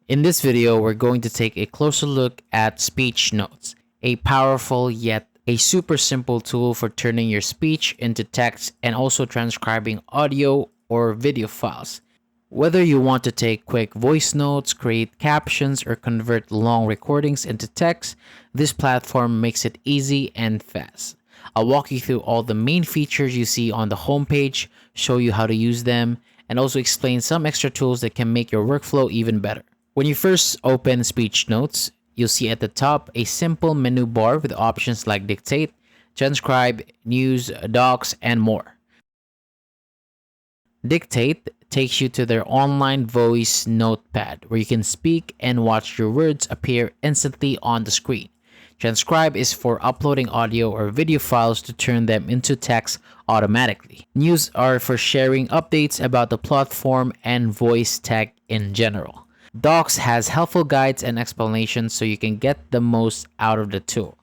In this video, we're going to take a closer look at Speechnotes, a powerful yet a super simple tool for turning your speech into text and also transcribing audio or video files. Whether you want to take quick voice notes, create captions, or convert long recordings into text, this platform makes it easy and fast. I'll walk you through all the main features you see on the homepage, show you how to use them, and also explain some extra tools that can make your workflow even better. When you first open Speechnotes, you'll see at the top a simple menu bar with options like dictate, transcribe, news, docs, and more. Dictate takes you to their online voice notepad where you can speak and watch your words appear instantly on the screen. Transcribe is for uploading audio or video files to turn them into text automatically. News are for sharing updates about the platform and voice tech in general. Docs has helpful guides and explanations so you can get the most out of the tool.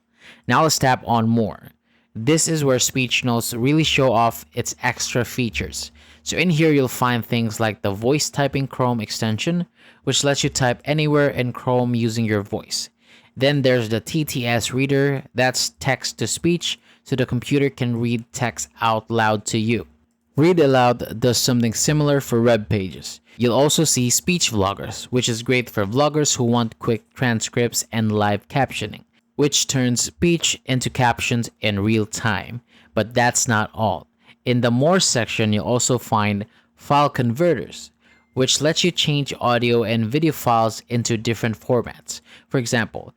Now let's tap on more. This is where Speechnotes really show off its extra features. So in here you'll find things like the voice typing Chrome extension, which lets you type anywhere in Chrome using your voice. Then there's the TTS reader, that's text to speech, so the computer can read text out loud to you. Read Aloud does something similar for web pages. You'll also see speech vloggers, which is great for vloggers who want quick transcripts and live captioning, which turns speech into captions in real time. But that's not all. In the More section, you'll also find file converters, which lets you change audio and video files into different formats. For example,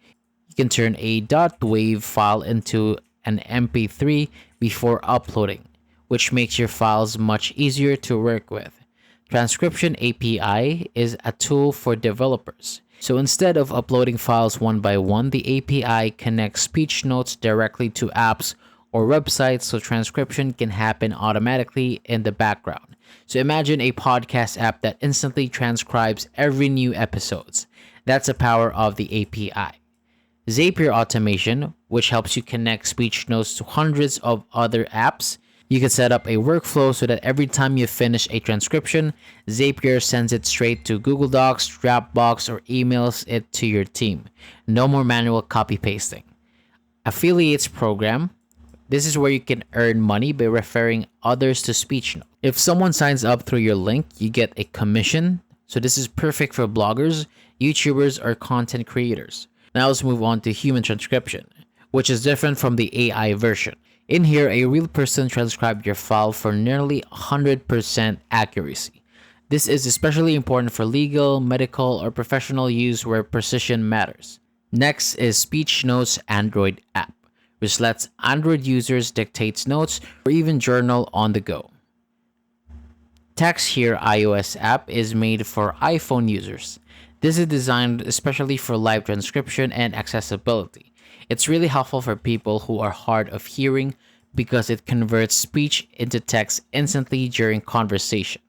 you can turn a .wav file into an MP3 before uploading, which makes your files much easier to work with. Transcription API is a tool for developers. So instead of uploading files one by one, the API connects Speechnotes directly to apps or websites so transcription can happen automatically in the background. So imagine a podcast app that instantly transcribes every new episodes. That's the power of the API. Zapier automation, which helps you connect Speechnotes to hundreds of other apps. You can set up a workflow so that every time you finish a transcription, Zapier sends it straight to Google Docs, Dropbox, or emails it to your team. No more manual copy pasting. Affiliates program. This is where you can earn money by referring others to Speechnotes. If someone signs up through your link, you get a commission. So this is perfect for bloggers, YouTubers, or content creators. Now let's move on to human transcription, which is different from the AI version. In here, a real person transcribed your file for nearly 100% accuracy. This is especially important for legal, medical, or professional use where precision matters. Next is Speechnotes Android app, which lets Android users dictate notes or even journal on the go. Text Here iOS app is made for iPhone users. This is designed especially for live transcription and accessibility. It's really helpful for people who are hard of hearing because it converts speech into text instantly during conversation.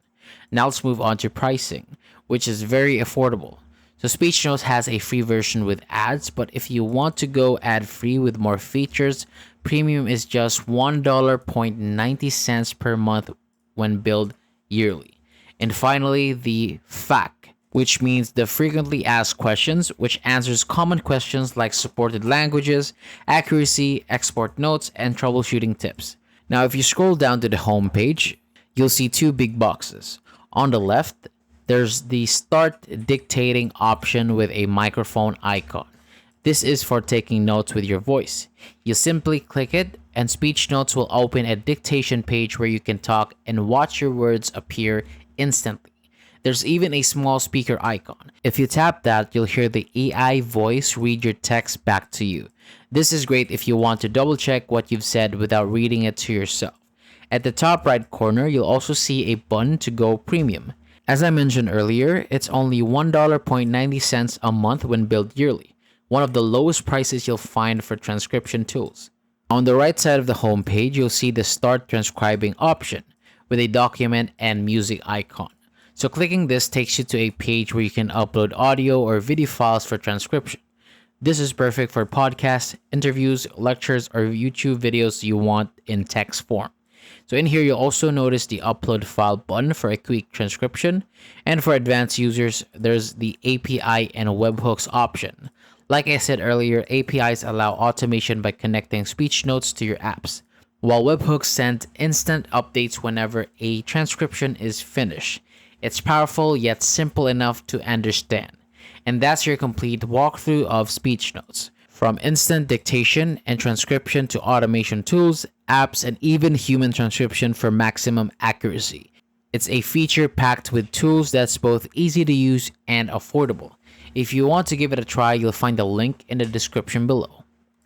Now let's move on to pricing, which is very affordable. So Speechnotes has a free version with ads, but if you want to go ad-free with more features, premium is just $1.90 per month when billed yearly. And finally, the FAQ, which means the frequently asked questions, which answers common questions like supported languages, accuracy, export notes, and troubleshooting tips. Now, if you scroll down to the home page, you'll see two big boxes. On the left, there's the Start Dictating option with a microphone icon. This is for taking notes with your voice. You simply click it, and Speechnotes will open a dictation page where you can talk and watch your words appear instantly. There's even a small speaker icon. If you tap that, you'll hear the AI voice read your text back to you. This is great if you want to double check what you've said without reading it to yourself. At the top right corner, you'll also see a button to go premium. As I mentioned earlier, it's only $1.90 a month when billed yearly, one of the lowest prices you'll find for transcription tools. On the right side of the home page, you'll see the Start Transcribing option with a document and music icon. So clicking this takes you to a page where you can upload audio or video files for transcription. This is perfect for podcasts, interviews, lectures, or YouTube videos you want in text form. So in here, you'll also notice the upload file button for a quick transcription. And for advanced users, there's the API and webhooks option. Like I said earlier, APIs allow automation by connecting speech notes to your apps, while webhooks send instant updates whenever a transcription is finished. It's powerful yet simple enough to understand. And that's your complete walkthrough of Speechnotes. From instant dictation and transcription to automation tools, apps, and even human transcription for maximum accuracy. It's a feature packed with tools that's both easy to use and affordable. If you want to give it a try, you'll find a link in the description below.